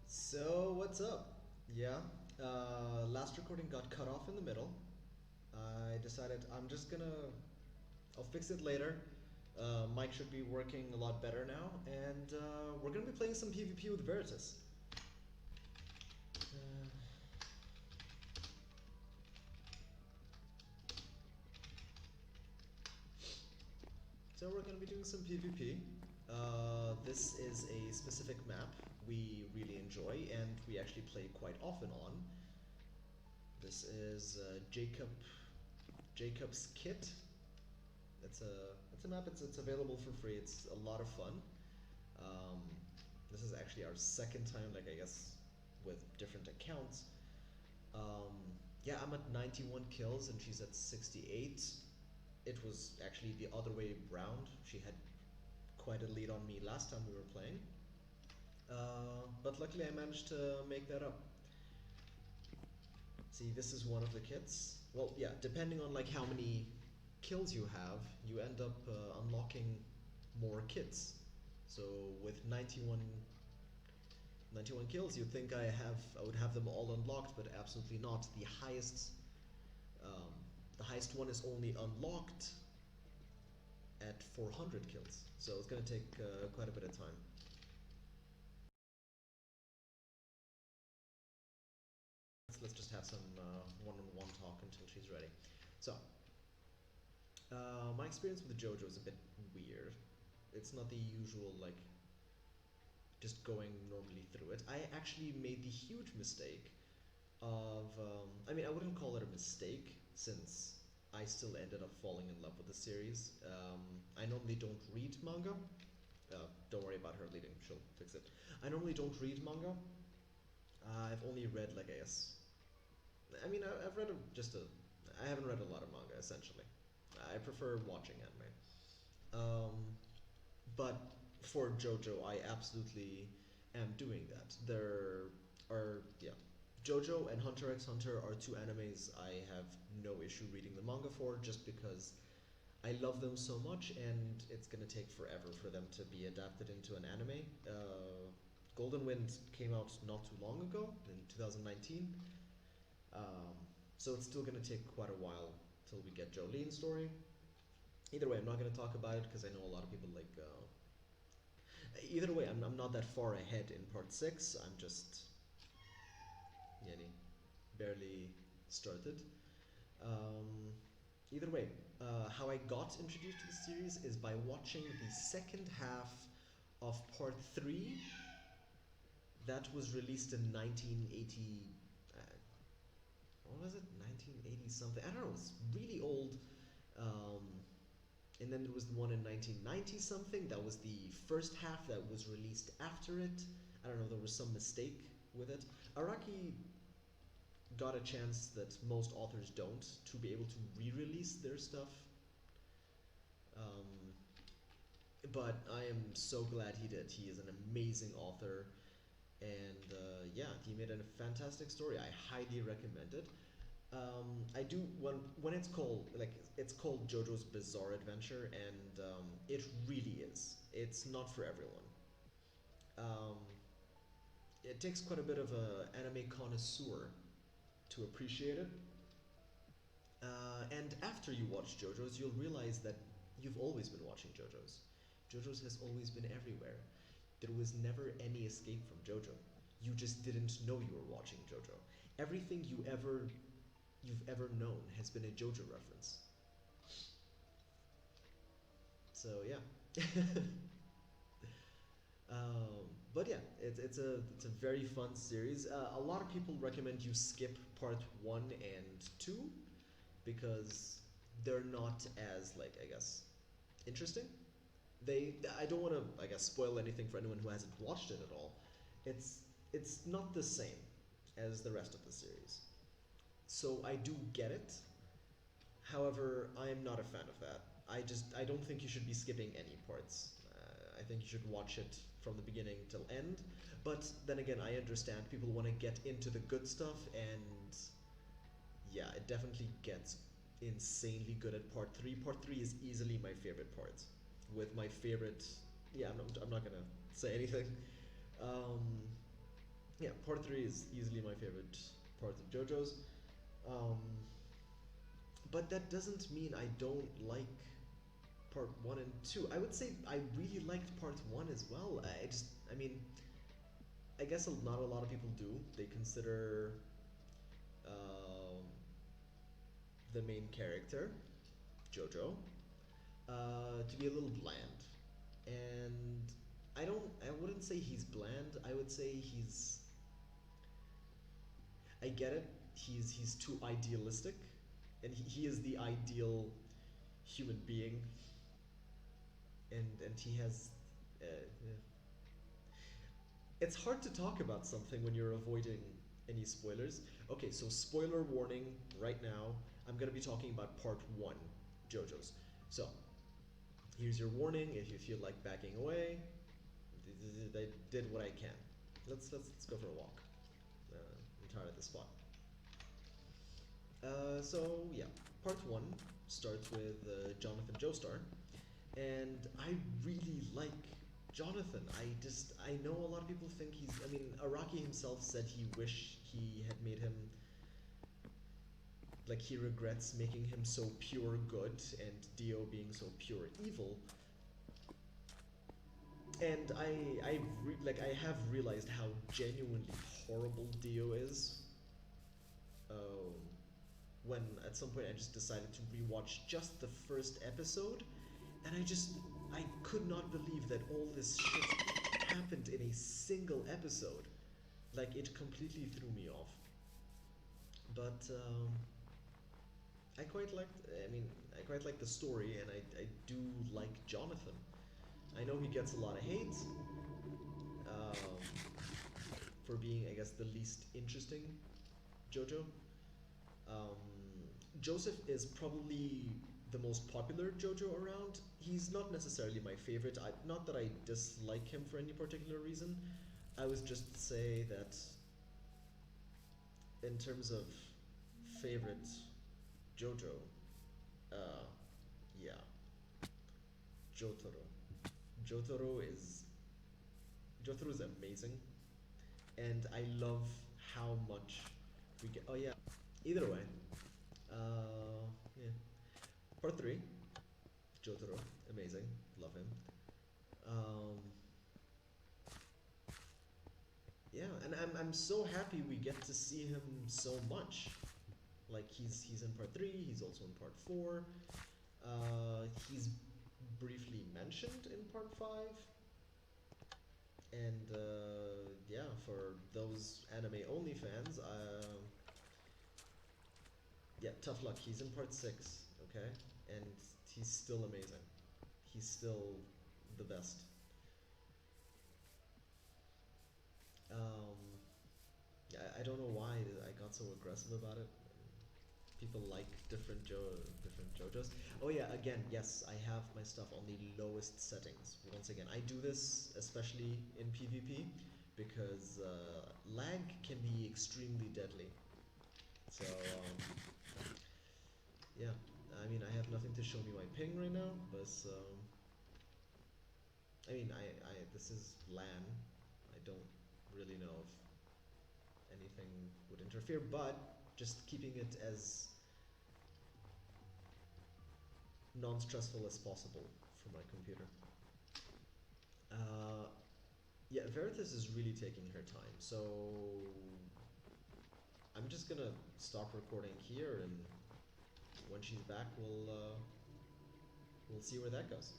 So what's up? Yeah, last recording got cut off in the middle. I decided I'll fix it later. Mike should be working a lot better now, and we're gonna be playing some PvP with Verietas. Uh, so we're gonna be doing some PvP. This is a specific map we really enjoy and we actually play quite often on. This is Jacob's Kit. It's a map. It's available for free. It's a lot of fun. Um, this is actually our second time, like I guess, with different accounts. Um, yeah, I'm at 91 kills and she's at 68. It was actually the other way round. She had quite a lead on me last time we were playing. But luckily I managed to make that up. See, this is one of the kits. Well, yeah, depending on like how many kills you have, you end up unlocking more kits. So with 91 kills, you'd think I would have them all unlocked, but absolutely not. Um, the highest one is only unlocked at 400 kills. So it's gonna take quite a bit of time. Let's just have some one-on-one talk until she's ready. So, my experience with JoJo is a bit weird. It's not the usual like just going normally through it. I actually made the huge mistake of I mean I wouldn't call it a mistake since I still ended up falling in love with the series. I normally don't read manga. Don't worry about her leading; she'll fix it. I normally don't read manga. I've only read like I guess. I mean I've read just a. I haven't read a lot of manga essentially. I prefer watching anime. Um, but for JoJo, I absolutely am doing that. There are yeah, JoJo and Hunter x Hunter are two animes I have no issue reading the manga for, just because I love them so much, and it's gonna take forever for them to be adapted into an anime. Golden Wind came out not too long ago in 2019, um, so it's still gonna take quite a while till we get Jolene's story. Either way, I'm not gonna talk about it because I know a lot of people like. Either way, I'm not that far ahead in part six. I'm just yani, barely started. Um, Either way, how I got introduced to the series is by watching the second half of part three that was released in 1980. Uh, what was it? 1980 something. I don't know. It's really old. Um, and then there was the one in 1990 something. That was the first half that was released after it. I don't know. There was some mistake with it. Araki got a chance that most authors don't to be able to re-release their stuff. Um, but I am so glad he did. He is an amazing author, and yeah, he made a fantastic story. I highly recommend it. I do when it's called JoJo's Bizarre Adventure, and it really is. It's not for everyone. Um, it takes quite a bit of a anime connoisseur to appreciate it. And after you watch JoJo's, you'll realize that you've always been watching JoJo's. JoJo's has always been everywhere. There was never any escape from JoJo. You just didn't know you were watching JoJo. Everything you've ever known has been a JoJo reference. So yeah. But yeah, it's a very fun series. A lot of people recommend you skip part one and two because they're not as like I guess interesting. They I don't want to I guess spoil anything for anyone who hasn't watched it at all. It's it's not the same as the rest of the series. So I do get it. However, I am not a fan of that. I don't think you should be skipping any parts. I think you should watch it from the beginning till end. But then again, I understand people want to get into the good stuff, and yeah, it definitely gets insanely good at part three. Part three is easily my favorite part. With my favorite, yeah, I'm not gonna say anything. Um, Yeah, part 3 is easily my favorite part of JoJo's. Um, but that doesn't mean I don't like part 1 and 2. I would say I really liked part 1 as well. I mean, I guess not a lot of people do. They consider um, the main character, JoJo, to be a little bland. And I wouldn't say he's bland. I would say I get it. He's too idealistic, and he is the ideal human being, and he has. Yeah. It's hard to talk about something when you're avoiding any spoilers. Okay, so spoiler warning right now. I'm gonna be talking about part 1, JoJo's. So here's your warning. If you feel like backing away, I did what I can. Let's go for a walk. I'm tired of this spot. So yeah, part 1 starts with Jonathan Joestar, and I really like Jonathan. I know a lot of people think he's. I mean, Araki himself said he wished he had made him. Like he regrets making him so pure good and Dio being so pure evil. And I have realized how genuinely horrible Dio is. Um, when at some point I just decided to rewatch just the first episode, and I could not believe that all this shit happened in a single episode. Like it completely threw me off. But I quite liked. I mean, I quite like the story, and I do like Jonathan. I know he gets a lot of hate um, for being, I guess, the least interesting JoJo. Um, Joseph is probably the most popular JoJo around. He's not necessarily my favorite. Not that I dislike him for any particular reason. I would just say that in terms of favorite JoJo, uh, yeah, Jotaro. Jotaro is Jotaro is amazing, and I love how much we get. Oh yeah. Either way, yeah. Part 3, Jotaro, amazing, love him. Um, yeah, and I'm so happy we get to see him so much. Like he's in part 3. He's also in part 4. He's briefly mentioned in part 5. And yeah, for those anime only fans, yeah, tough luck. He's in part 6, okay, and he's still amazing. He's still the best. Um, yeah, I don't know why I got so aggressive about it. People like different JoJos. Oh yeah, again, yes, I have my stuff on the lowest settings. Once again, I do this especially in PvP because lag can be extremely deadly. So yeah, I mean, I have nothing to show me my ping right now, but I mean, this is LAN. I don't really know if anything would interfere, but just keeping it as non-stressful as possible for my computer. Uh, yeah, Verietas is really taking her time, so I'm just gonna stop recording here, and when she's back, we'll see where that goes.